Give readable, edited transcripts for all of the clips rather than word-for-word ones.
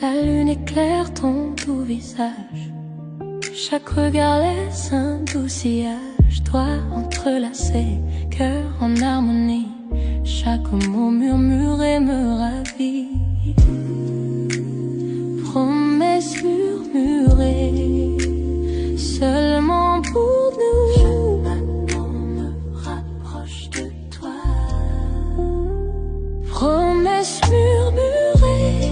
La lune éclaire ton doux visage, chaque regard laisse un doux sillage. Doigts entrelacés, cœur en harmonie, chaque mot murmuré me ravit. Promesses murmurées, seulement pour nous. Chaque battement me rapproche de toi. Promesses murmurées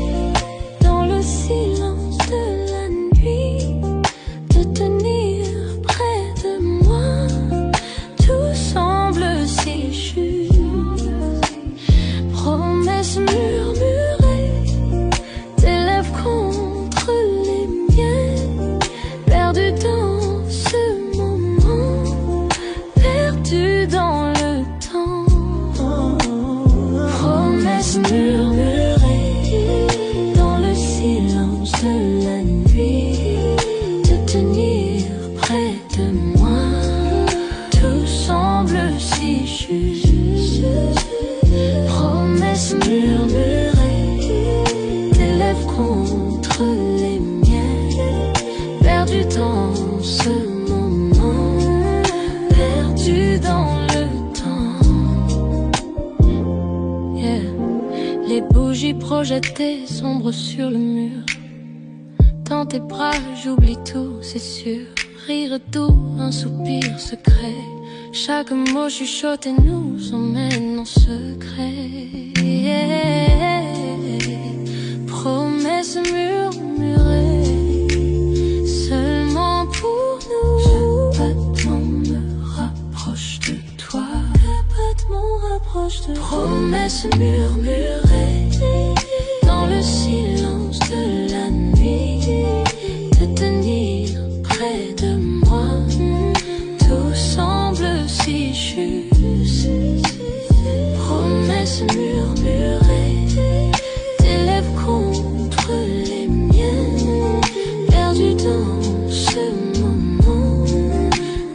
dans le silence de la nuit, de tenir près de moi. Tout semble si juste. Promesses murmurées, tes lèvres contre les miennes, perdu dans ce moment, perdu dans le temps. Promesses murmurées dans le silence de la nuit, de tenir près de moi. Tout semble si juste. Promesses murmurées, tes lèvres contre les miennes, perdu dans ce moment, perdu dans le temps. Yeah. Les bougies projetées sombres sur le mur, dans tes bras j'oublie tout, c'est sûr. Rire doux, un soupir secret, chaque mot chuchoté nous emmène en secret. Yeah. Promesses murmurées, seulement pour nous. Chaque battement me rapproche de toi. Chaque battement rapproche de toi. Promesses murmurées dans le silence de la nuit, de tenir près de moi. Tout semble si juste. Promesses murmurées, tes lèvres contre les miennes, perdu dans ce moment,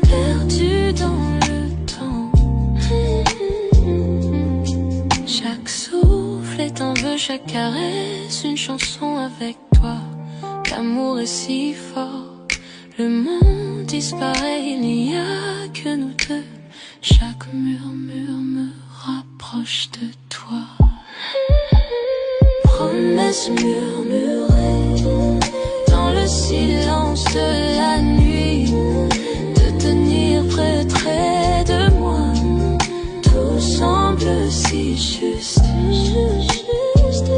perdu dans le temps. Chaque souffle est un vœu, chaque caresse une chanson avec toi. L'amour est si fort, le monde disparaît, il n'y a que nous deux. Chaque murmure me rapproche de toi. Promesses murmurées dans le silence de la nuit, de tenir près de moi. Tout semble si juste.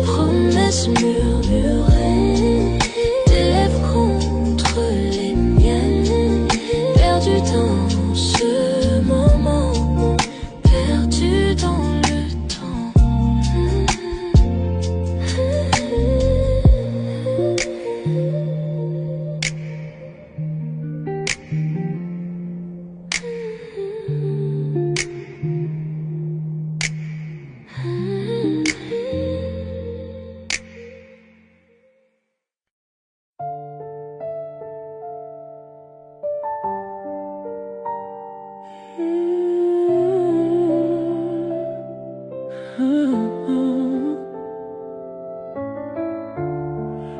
Promesses murmurées, tes lèvres contre les miennes, perdu dans ce moment, perdu dans le temps.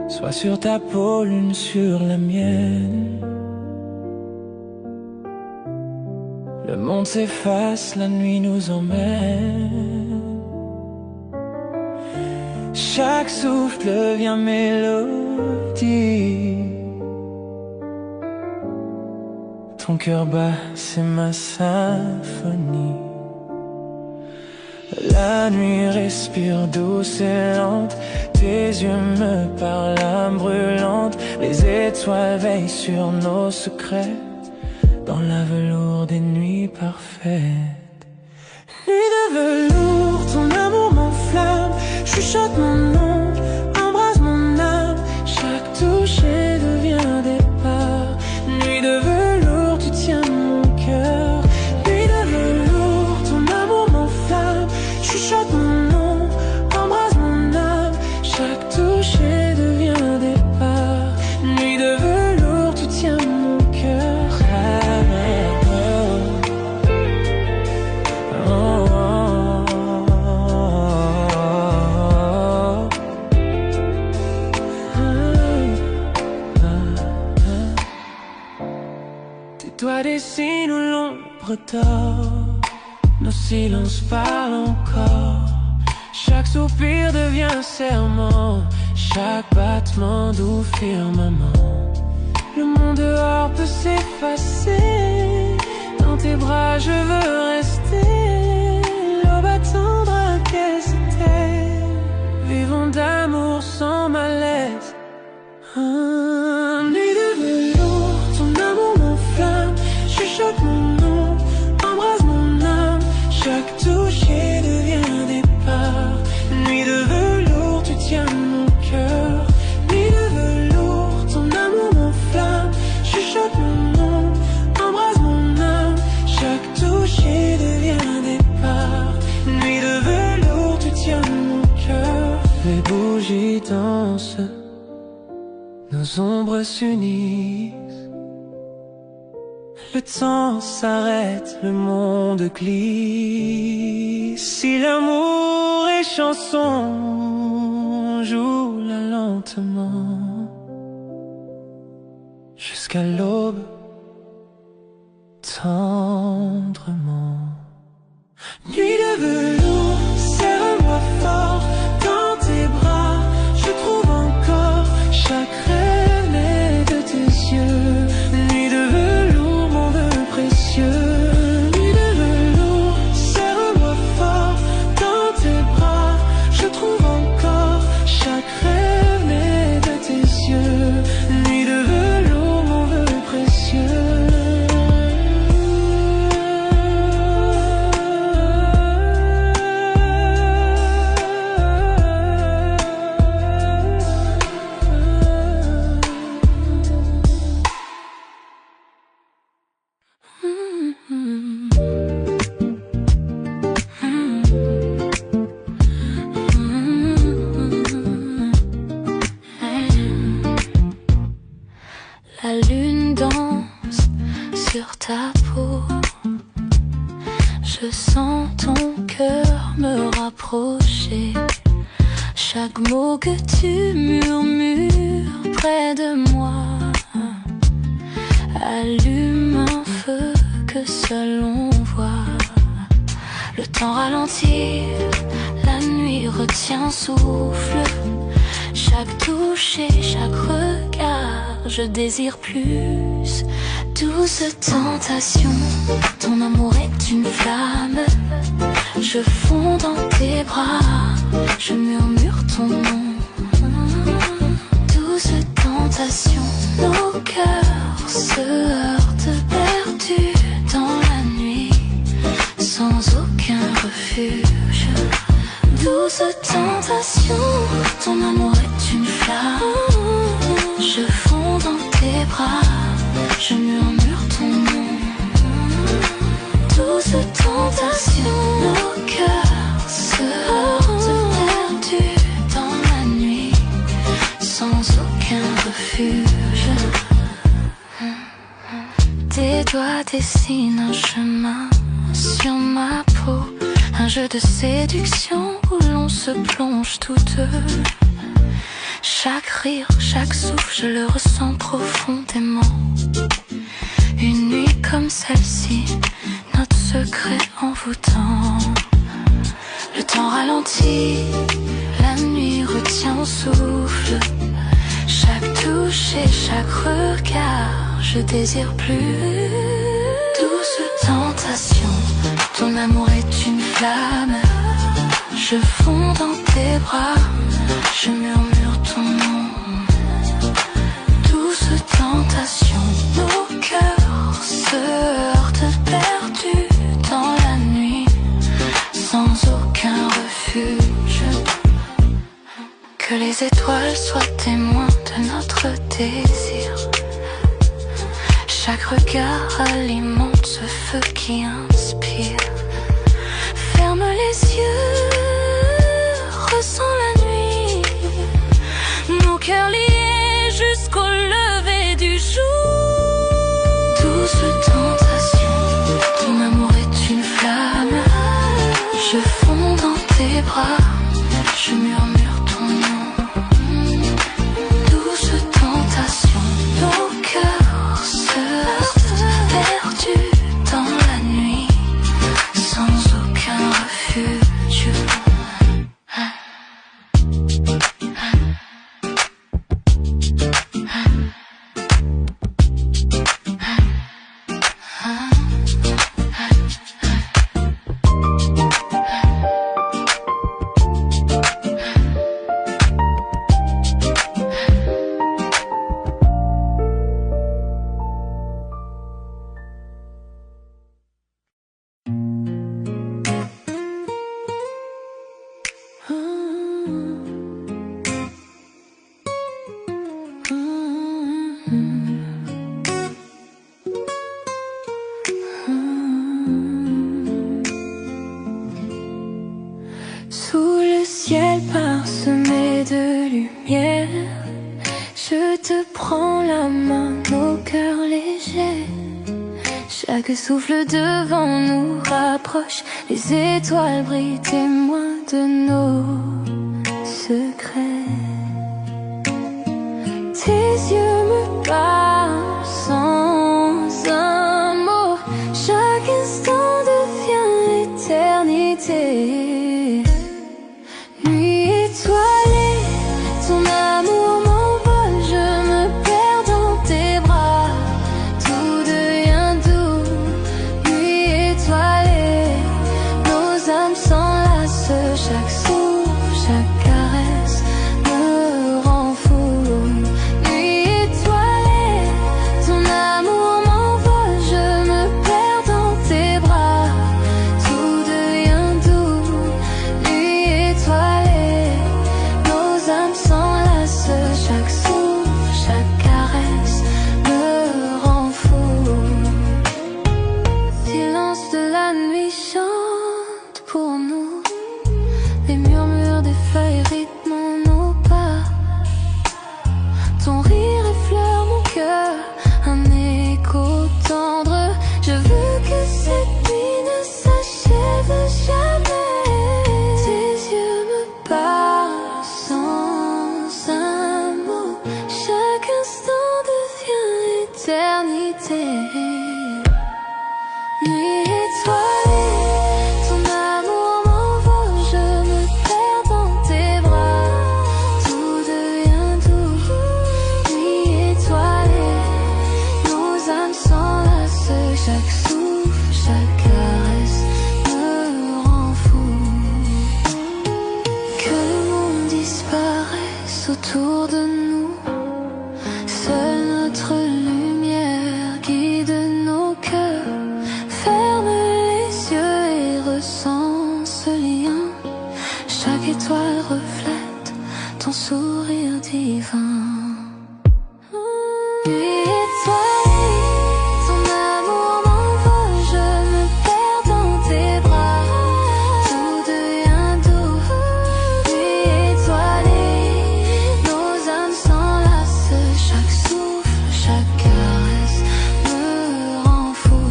Sois sur ta peau, l'une sur la mienne. Le monde s'efface, la nuit nous emmène. Chaque souffle devient mélodie. Ton cœur bat, c'est ma symphonie. La nuit respire douce et lente. Tes yeux me parlent, âme brûlante. Les étoiles veillent sur nos secrets, dans la velours des nuits parfaites. Nuit de velours, ton amour m'enflamme. Chuchote mon nom, embrasse mon âme. Chaque toucher devient départ. Nuit de velours, tu tiens mon cœur. Nuit de velours, ton amour m'enflamme. Chuchote mon nom, embrasse mon âme. Chaque toucher doigts dessinent où l'ombre dort. Nos silences parlent encore. Chaque soupir devient un serment. Chaque battement doux firmament. Le monde dehors peut s'effacer. Dans tes bras je veux rester. L'aube attendra qu'elle s'éteigne. Vivons d'amour sans malaise. Nuit de velours, ton amour m'enflamme. Chuchote mon nom, embrase mon âme. Chaque toucher devient un départ. Nuit de velours, tu tiens mon cœur. Nuit de velours, ton amour m'enflamme. Chuchote mon nom, embrase mon âme. Chaque toucher devient un départ. Nuit de velours, tu tiens mon cœur. Les bougies dansent, nos ombres s'unissent. Le temps s'arrête, le monde glisse. Si l'amour est chanson, joue-la lentement. Jusqu'à l'aube, tendrement. Nuit de velours, serre-moi fort dans tes bras. Je trouve encore chaque rêve né de tes yeux. Nuit de velours, mon vœu précieux. Nuit de velours, serre-moi fort dans tes bras. Je trouve encore chaque rêve né de tes yeux. Nuit de velours, mon vœu précieux. La lune danse sur ta peau. Je sens ton cœur me rapprocher. Chaque mot que tu murmures près de moi allume un feu que seul on voit. Le temps ralentit, la nuit retient souffle. Chaque toucher, chaque regard, je désire plus. Douce tentation, ton amour est une flamme. Je fonds dans tes bras, je murmure ton nom. Douce tentation, nos cœurs se heurtent perdus dans la nuit, sans aucun refuge. Douce tentation, ton amour est une flamme. Je fonds dans tes bras, je murmure ton nom. Douce tentation, nos cœurs se heurtent perdus dans la nuit, sans aucun refuge. Tes doigts dessinent un chemin sur ma peau. Un jeu de séduction où l'on se plonge tous deux. Chaque rire, chaque souffle, je le ressens profondément. Une nuit comme celle-ci, notre secret envoûtant. Le temps ralentit, la nuit retient souffle. Chaque touche et chaque regard, je désire plus. Douce tentation, ton amour est une flamme. Je fonds dans tes bras, je murmure ton nom. Douce tentation, nos cœurs se heurtent perdus dans la nuit, sans aucun refuge. Que les étoiles soient témoins de notre désir. Chaque regard alimente ce feu qui inspire. Ferme les yeux, ressens la nuit. Nos cœurs liés jusqu'au lever du jour. Douce tentation, ton amour est une flamme. Je fonds dans tes bras, je murmure ton nom. Douce tentation, nos cœurs se heurtent perdus lumière. Je te prends la main, nos cœurs légers. Chaque souffle devant nous rapproche. Les étoiles brillent, témoins de nos secrets. Tes yeux me parlent sans un mot. Chaque instant devient éternité. Nuit étoilée, ton amour m'envole. Je me perds dans tes bras, tout devient doux. Nuit étoilée, nos âmes s'enlacent. Chaque souffle, chaque caresse me rend fou. Nuit étoilée, ton amour m'envole. Je me perds dans tes bras, tout devient doux. Nuit étoilée, nos âmes s'enlacent. Chaque souffle, chaque caresse me rend fou. Silence de la nuit chante pour nous. Les murmures des feuilles rythment nos pas. Ton rire effleure mon cœur, un écho tendre. Je veux que cette nuit ne s'achève jamais. Tes yeux me parlent sans un mot. Chaque instant devient éternité. Nuit étoilée, ton amour m'envole. Je me perds dans tes bras, tout devient doux. Nuit étoilée, nos âmes s'enlacent. Chaque souffle, chaque caresse me rend fou. Que le monde disparaisse autour de nous. Seule notre lumière guide nos cœurs. Ferme les yeux et ressens ce lien. Chaque étoile reflète ton sourire divin. Nuit étoilée, ton amour m'envole. Je me perds dans tes bras, tout devient doux. Nuit étoilée, nos âmes s'enlacent. Chaque souffle, chaque caresse me rend fou.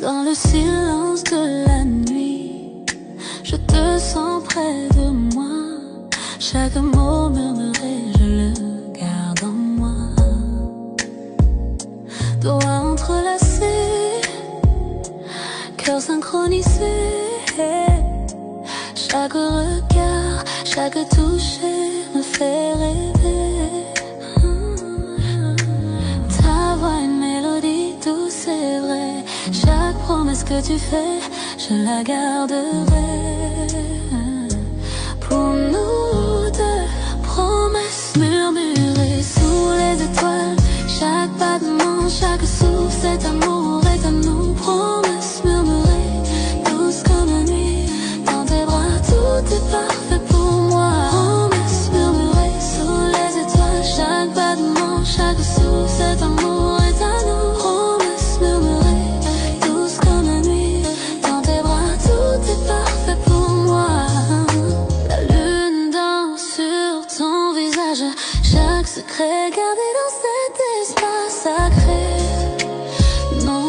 Dans le silence de la nuit, je te sens près de moi. Chaque mot murmuré, je le garde en moi. Doigts entrelacés, cœur synchronisé. Chaque regard, chaque toucher me fait rêver. Ta voix, une mélodie douce, c'est vrai. Chaque promesse que tu fais, je la garderai. Pour nous deux, promesses murmurées sous les étoiles. Chaque battement, chaque souffle, cet amour est à nous. Promesses murmurées, douces comme la nuit. Dans tes bras, tout est parfait pour moi. Promesses murmurées sous les étoiles. Chaque battement, chaque souffle, cet amour est à nous. Promesses murmurées, douces comme la nuit. Dans tes bras, tout est parfait pour moi. La lune danse sur ton visage. Chaque secret gardé dans cet espace sacré. Non,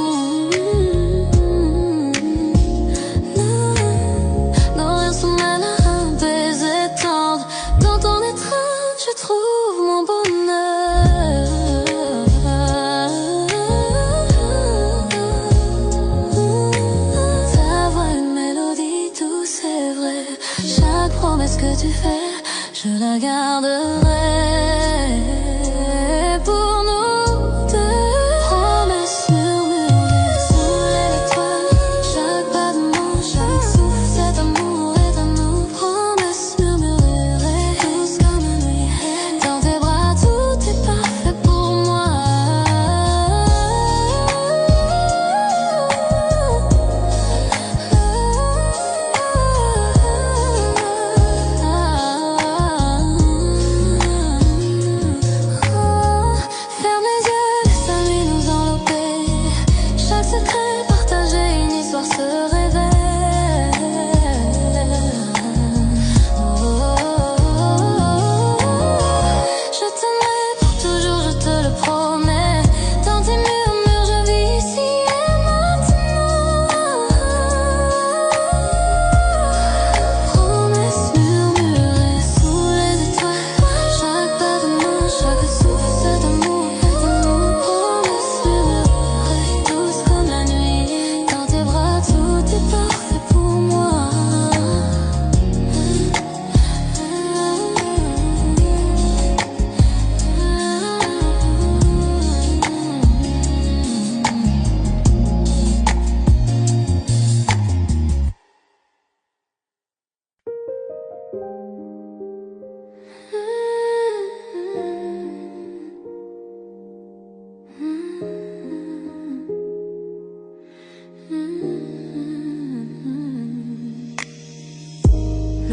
non, non, rien se mêle à un baiser tendre. Dans ton étreinte, je trouve mon bonheur. Ta voix, une mélodie douce, c'est vrai. Chaque promesse que tu fais, je la garderai. Pour nous deux, promesses murmurées sous les étoiles. Chaque battement, chaque souffle.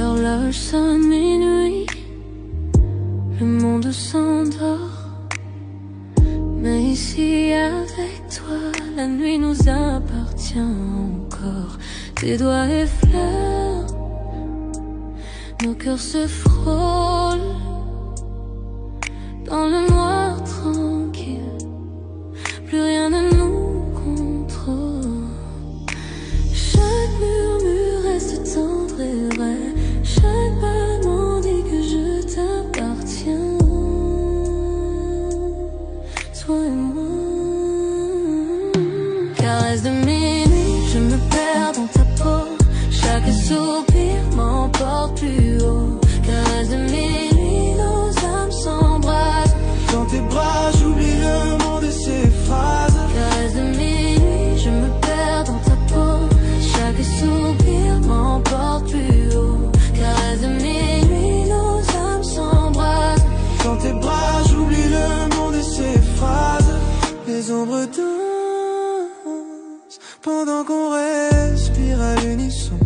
L'horloge sonne minuit, le monde s'endort. Mais ici avec toi, la nuit nous appartient encore. Tes doigts effleurent, nos cœurs se frôlent dans le noir tranquille. Plus rien ne nous contrôle. Chaque murmure reste tendre et vrai. Chaque battement dit que je t'appartiens. Toi et moi. Caresse de minuit, je me perds dans ta peau. Chaque soupir m'emporte plus haut. Caresse de minuit, nos âmes s'embrassent. Dans tes bras, j'oublie le monde et ses phrases. Caresse de minuit, je me perds dans ta peau. Chaque soupir m'emporte plus haut. Caresse de minuit, nos âmes s'embrassent. Dans tes bras, j'oublie le monde et ses phrases. Les ombres dansent pendant qu'on respire à l'unisson.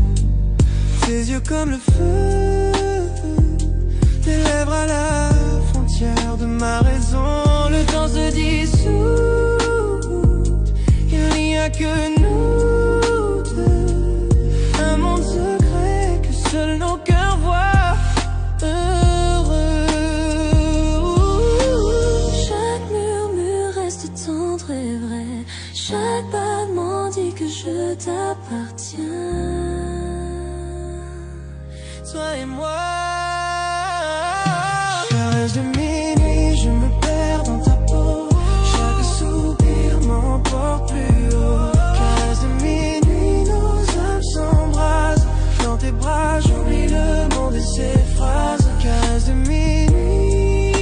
Tes yeux comme le feu, tes lèvres à la frontière de ma raison. Le temps se dissout, il n'y a que nous deux. Un monde secret que seuls nos cœurs voient. Heureux. Chaque murmure reste tendre et vrai. Chaque battement dit que je t'appartiens. Toi et moi. Caresse de minuit, je me perds dans ta peau. Chaque soupir m'emporte plus haut. Caresse de minuit, nos âmes s'embrassent. Dans tes bras, j'oublie le monde et ses phrases. Caresse de minuit,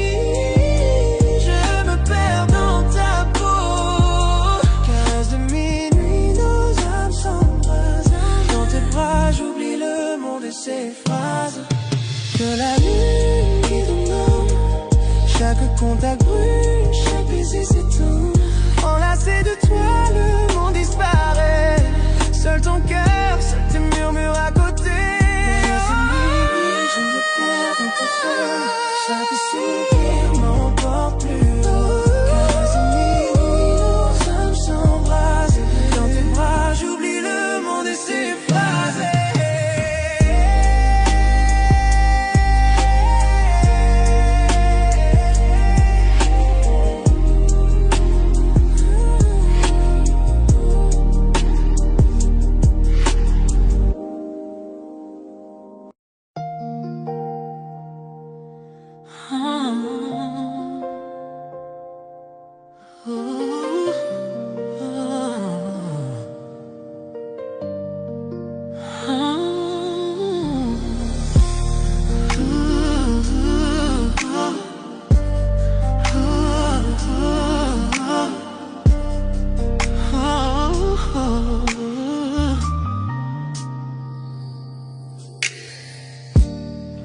je me perds dans ta peau. Caresse de minuit, nos âmes s'embrassent. Dans tes bras, j'oublie le monde et ses phrases. Que la lune guide ton homme. Chaque contact brûle, chaque baiser s'éteint. Enlacé de toi, le monde disparaît. Seul ton cœur, seul tes murmures à côté. Je me perds dans ta peau. Chaque soupir m'emporte plus haut. Caresse de minuit, nos âmes s'embrassent. Dans tes bras, j'oublie le monde et ses phrases.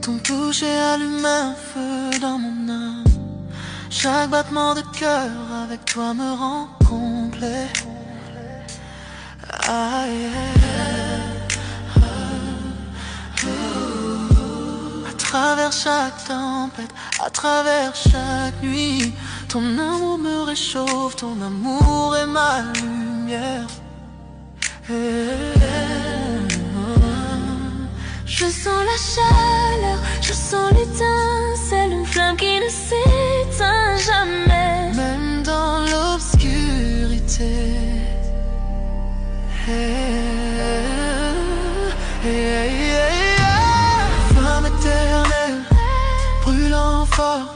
Ton toucher allume un feu dans mon âme. Chaque battement de cœur avec toi me rend complet. Ah, yeah. À travers chaque tempête, à travers chaque nuit, ton amour me réchauffe, ton amour est ma lumière. Je sens la chaleur, je sens l'étincelle, une flamme qui ne s'éteint jamais. Même dans l'obscurité. Flamme éternelle, brûlant fort.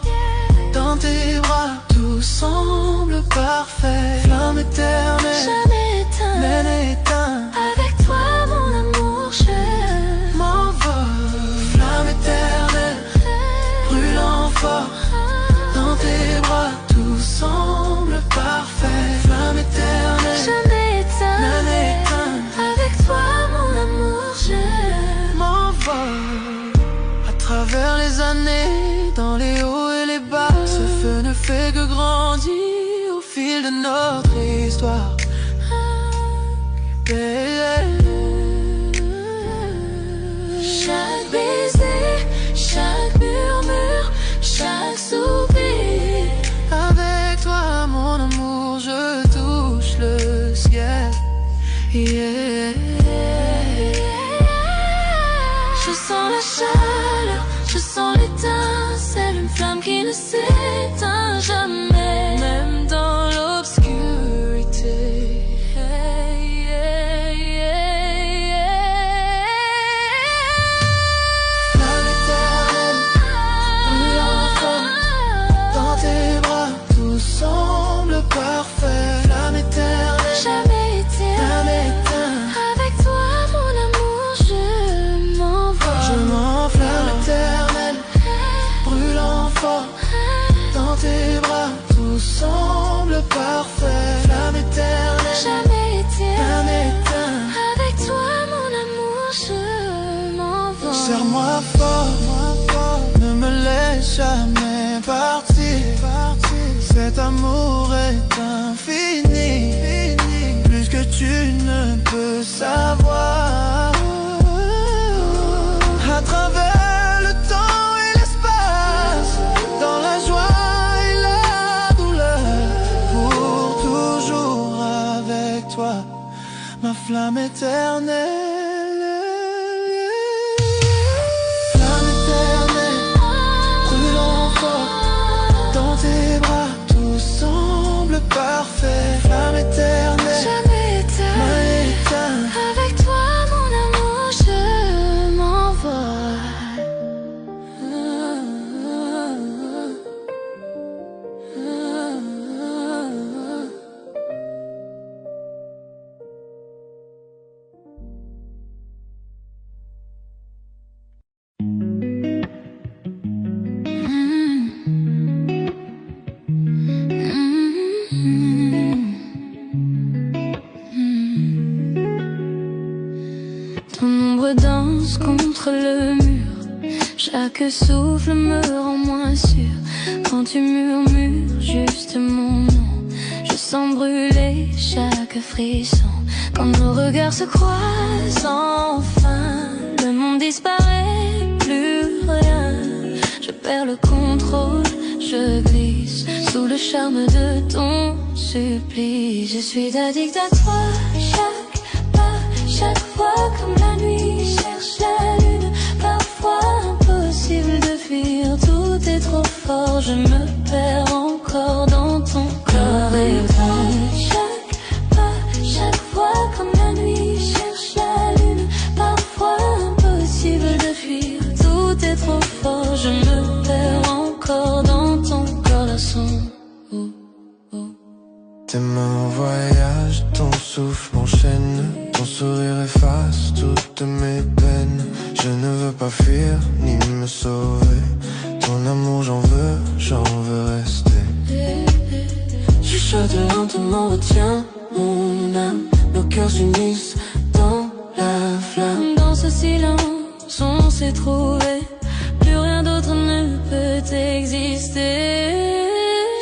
Dans tes bras, tout semble parfait. Flamme éternelle, Jamais éteint, même éteint. avec toi mon amour, je m'envole. Flamme éternelle, brûlant fort. Dans tes bras, tout semble parfait. Flamme éternelle, jamais éteint, même éteint. avec toi mon amour, je m'envole. À travers les années, dans les hauts et les bas, ce feu ne fait que grandir au fil de notre histoire. chaque baiser, chaque murmure, chaque soupir. Avec toi, mon amour, je touche le ciel. Yeah. Je sens la chaleur, je sens l'étincelle, une flamme qui ne s'éteint jamais, même dans l'obscurité. Flamme éternelle, brûlant fort, dans tes bras, tout semble parfait. Flamme éternelle, Jamais éteint. flamme éteinte. Avec toi, mon amour, je m'envole. Je m'enflamme éternelle, brûlant fort, dans tes bras, tout semble parfait. Flamme éternelle, Jamais éteint. flamme éteinte. Avec toi, mon amour, je m'envole. Serre-moi fort, ne me laisse jamais partir. Cet amour est infini, plus que tu ne peux savoir. À travers le temps et l'espace, dans la joie et la douleur, pour toujours avec toi, ma flamme éternelle. Flamme éternelle, brûlant fort, dans tes bras, tout semble parfait. Flamme éternelle, Jamais éteint. flamme éteinte. Avec toi, mon amour, je m'envole. Ton ombre danse contre le mur, chaque souffle me rend moins sûr. Quand tu murmures juste mon nom, je sens brûler chaque frisson. Quand nos regards se croisent enfin, le monde disparaît, plus rien. Je perds le contrôle, je glisse sous le charme de ton supplice. Je suis addict à toi, chaque pas, chaque fois comme la nuit cherche la lune. Parfois impossible de fuir, tout est trop fort. Je me perds encore dans ton corps et toi. Chaque pas, chaque fois comme la nuit cherche la lune. Parfois impossible de fuir, tout est trop fort. Je me perds encore dans ton corps, garçon. Oh, oh. Tes mains voyagent, ton souffle m'enchaîne, ton sourire efface toutes mes peines. Je ne veux pas fuir ni me sauver, ton amour j'en veux rester. Chuchote lentement, retiens mon âme, nos cœurs s'unissent dans la flamme. Dans ce silence, on s'est trouvé, plus rien d'autre ne peut exister.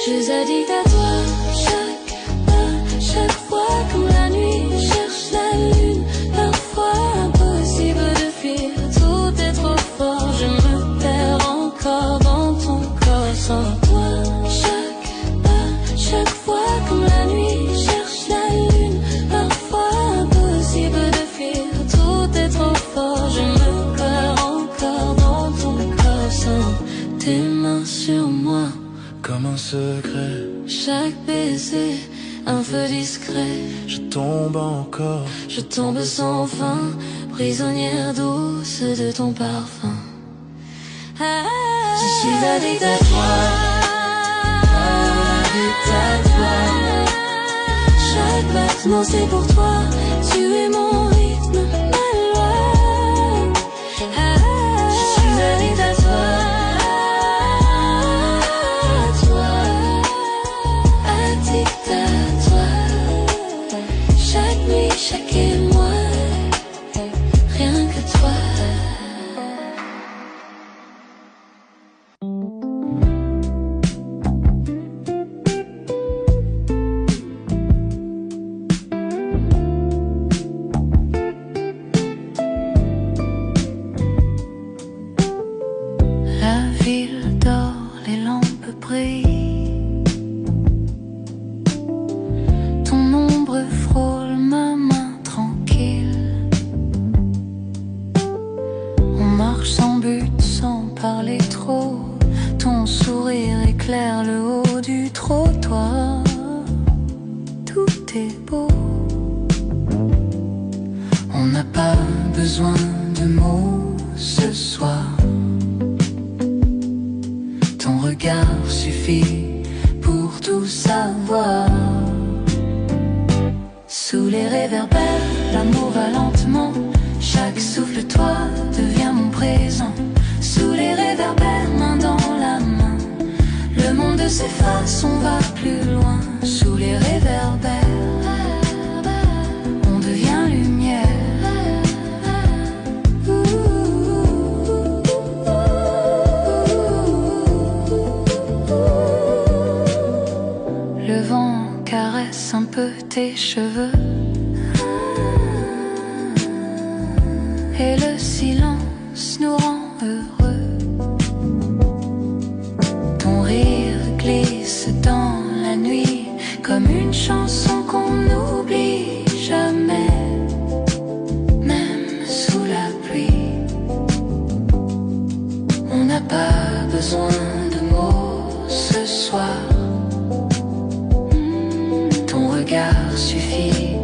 Je suis addict à toi, chaque pas, chaque fois comme la nuit cherche la lune. Parfois impossible de fuir, tout est trop fort. Je me perds encore dans ton corps sans toi. Chaque pas, chaque fois comme la nuit cherche la lune. Parfois impossible de fuir, tout est trop fort. Je me perds encore dans ton corps sans tes mains sur moi. Comme un secret, Chaque baiser, un feu discret. je tombe encore. Je tombe sans fin, prisonnière douce de ton parfum. Je suis addict à toi, addict à toi. Chaque battement c'est pour toi, tu es mon rythme, ma loi. Je suis addict à toi, addict à toi. Chaque nuit, chaque émoi, rien que toi. but sans parler trop. Ton sourire éclaire le haut du trottoir. Tout est beau. On n'a pas besoin de mots ce soir. Ton regard suffit pour tout savoir. Sous les réverbères, l'amour va lentement. Chaque souffle de toi devient mon présent. Sous les réverbères, main dans la main, le monde s'efface, on va plus loin. Sous les réverbères, on devient lumière. Le vent caresse un peu tes cheveux et le silence nous rend heureux. Ton rire glisse dans la nuit comme une chanson qu'on n'oublie jamais, même sous la pluie. On n'a pas besoin de mots ce soir. Ton regard suffit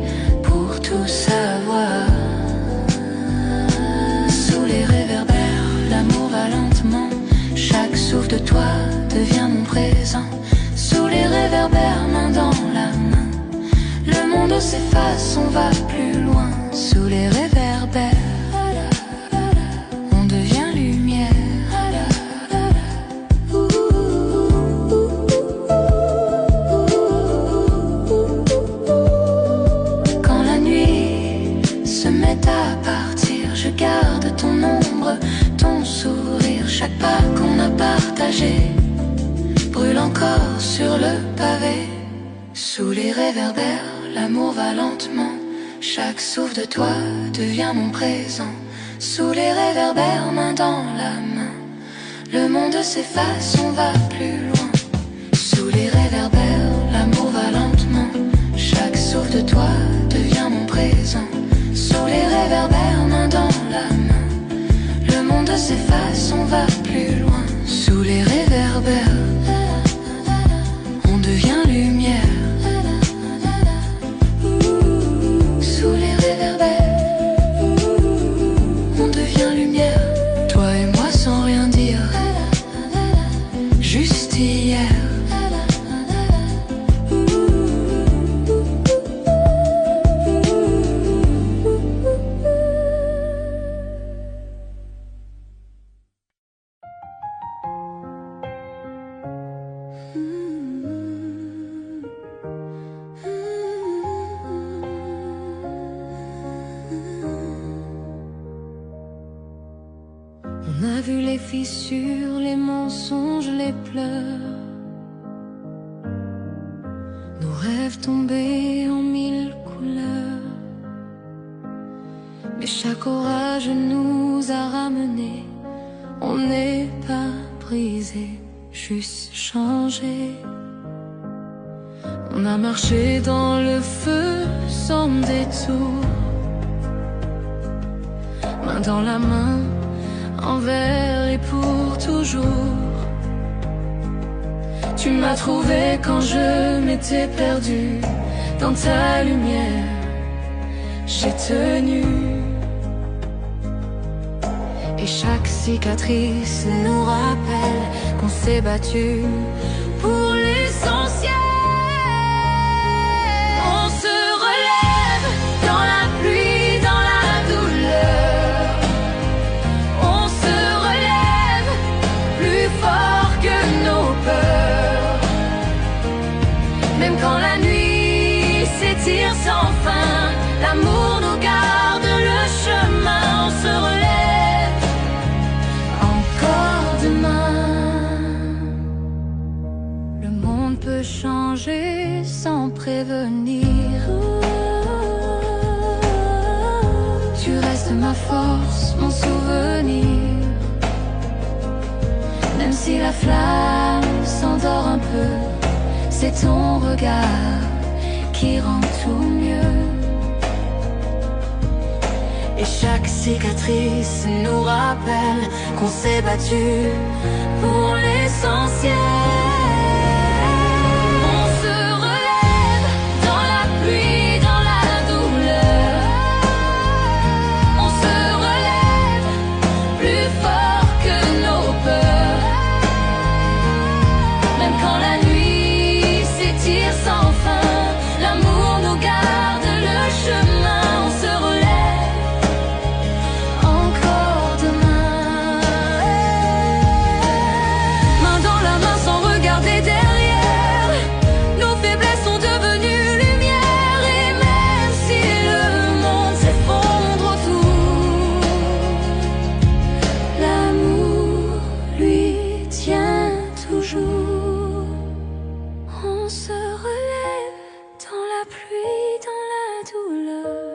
pour tout savoir. L'amour va lentement, chaque souffle de toi devient mon présent. Sous les réverbères, main dans la main, le monde s'efface, on va plus loin. Sous les réverbères, on devient lumière. Quand la nuit se met à partir, je garde ton ombre, ton sourire, chaque pas qu'on a partagé brûle encore sur le pavé. Sous les réverbères, l'amour va lentement, chaque souffle de toi devient mon présent. Sous les réverbères, main dans la main, le monde s'efface, on va plus loin. Sous les réverbères, l'amour va lentement, chaque souffle de toi devient mon présent. Sous les réverbères, main dans la main, le monde s'efface, on va plus loin. Sous les réverbères, on devient lumière. Sous les réverbères, on devient lumière. Toi et moi sans rien dire, juste hier. On a vu les fissures, les mensonges, les pleurs, nos rêves tombés en mille couleurs. Mais chaque orage nous a ramenés. On n'est pas brisé, juste changé. On a marché dans le feu sans détour, main dans la main, envers et pour toujours. Tu m'as trouvé quand je m'étais perdu. Dans ta lumière, j'ai tenu. Et chaque cicatrice nous rappelle qu'on s'est battu pour l'essentiel. On se relève dans la pluie, dans la douleur. On se relève plus fort que nos peurs. Même quand la nuit s'étire sans fin, l'amour nous garde le chemin. On se relève encore demain. Le monde peut changer sans prévenir. Tu restes ma force, mon souvenir. Même si la flamme s'endort un peu, c'est ton regard qui rend tout mieux. Et Chaque cicatrice nous rappelle qu'on s'est battu pour l'essentiel. On se relève dans la pluie, dans la douleur. On se relève plus fort que nos peurs. Même quand la nuit s'étire sans fin, l'amour nous garde le chemin. On se relève encore demain. Main dans la main sans regarder derrière, nos faiblesses sont devenues lumière. Et même si le monde s'effondre autour, l'amour lui tient toujours. On se relève dans la pluie, dans la douleur.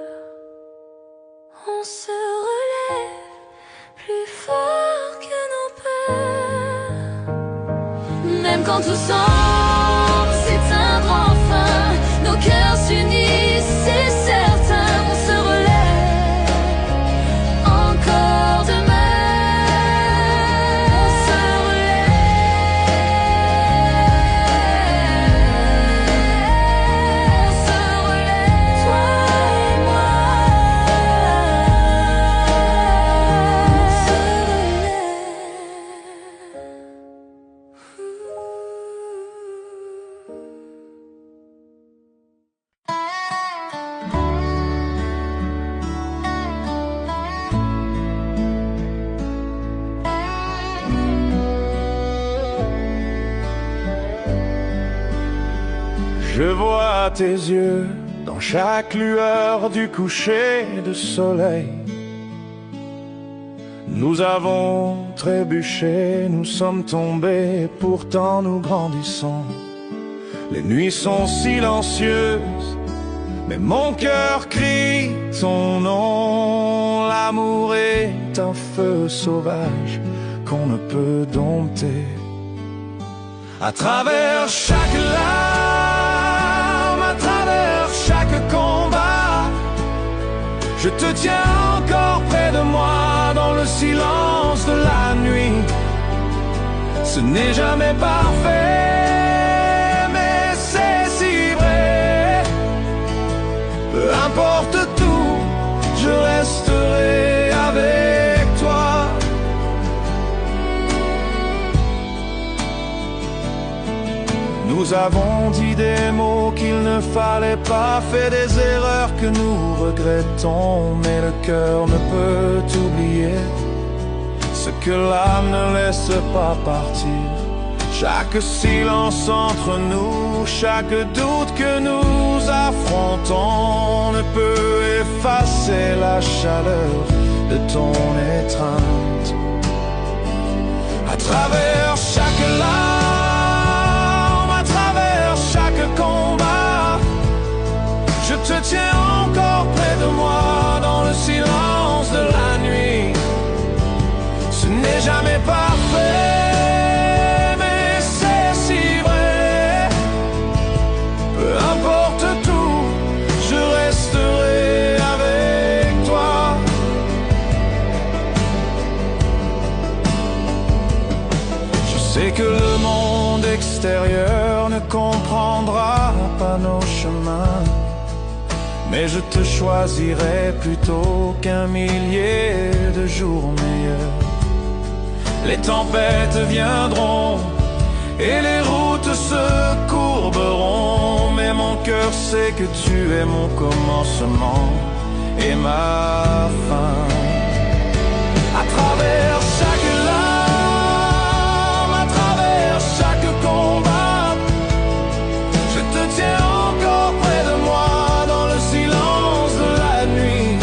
On se relève plus fort que nos peurs. Même quand tout semble s'éteindre enfin, nos cœurs s'unissent, c'est certain. On se relève encore demain. On se relève, toi et moi. On se Je vois tes yeux dans chaque lueur du coucher de soleil. Nous avons trébuché, nous sommes tombés, pourtant nous grandissons. Les nuits sont silencieuses, mais mon cœur crie ton nom. L'amour est un feu sauvage qu'on ne peut dompter. À travers chaque larme, à travers chaque combat, je te tiens encore près de moi dans le silence de la nuit. Ce n'est jamais parfait, mais c'est si vrai. Peu importe tout, je resterai avec toi. Nous avons dit des mots qu'il ne fallait pas, fait des erreurs que nous regrettons, mais le cœur ne peut oublier ce que l'âme ne laisse pas partir. Chaque silence entre nous, chaque doute que nous affrontons ne peut effacer la chaleur de ton étreinte. À travers chaque larme, à travers chaque combat, je te tiens encore près de moi dans le silence de la nuit. Ce n'est jamais parfait, mais c'est si vrai. Peu importe tout, je resterai avec toi. Je sais que le monde extérieur ne comprendra pas nos chemins, mais je te choisirai plutôt qu'un millier de jours meilleurs. Les tempêtes viendront et les routes se courberont, mais mon cœur sait que tu es mon commencement et ma fin. À travers chaque larme, à travers chaque combat, je te tiens encore près de moi dans le silence de la nuit.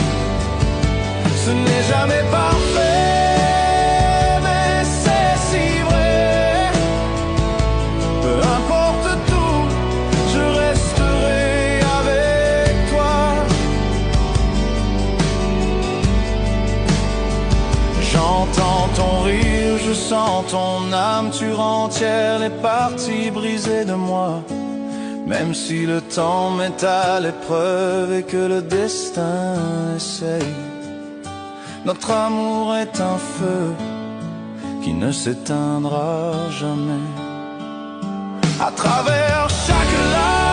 Ce n'est jamais parfait, mais c'est si vrai. Peu importe tout, je resterai avec toi. J'entends ton rire, je sens ton âme, tu rentières les parties brisées de moi. Même si le temps m'est à l'épreuve et que le destin essaye Notre amour est un feu qui ne s'éteindra jamais. À travers chaque larme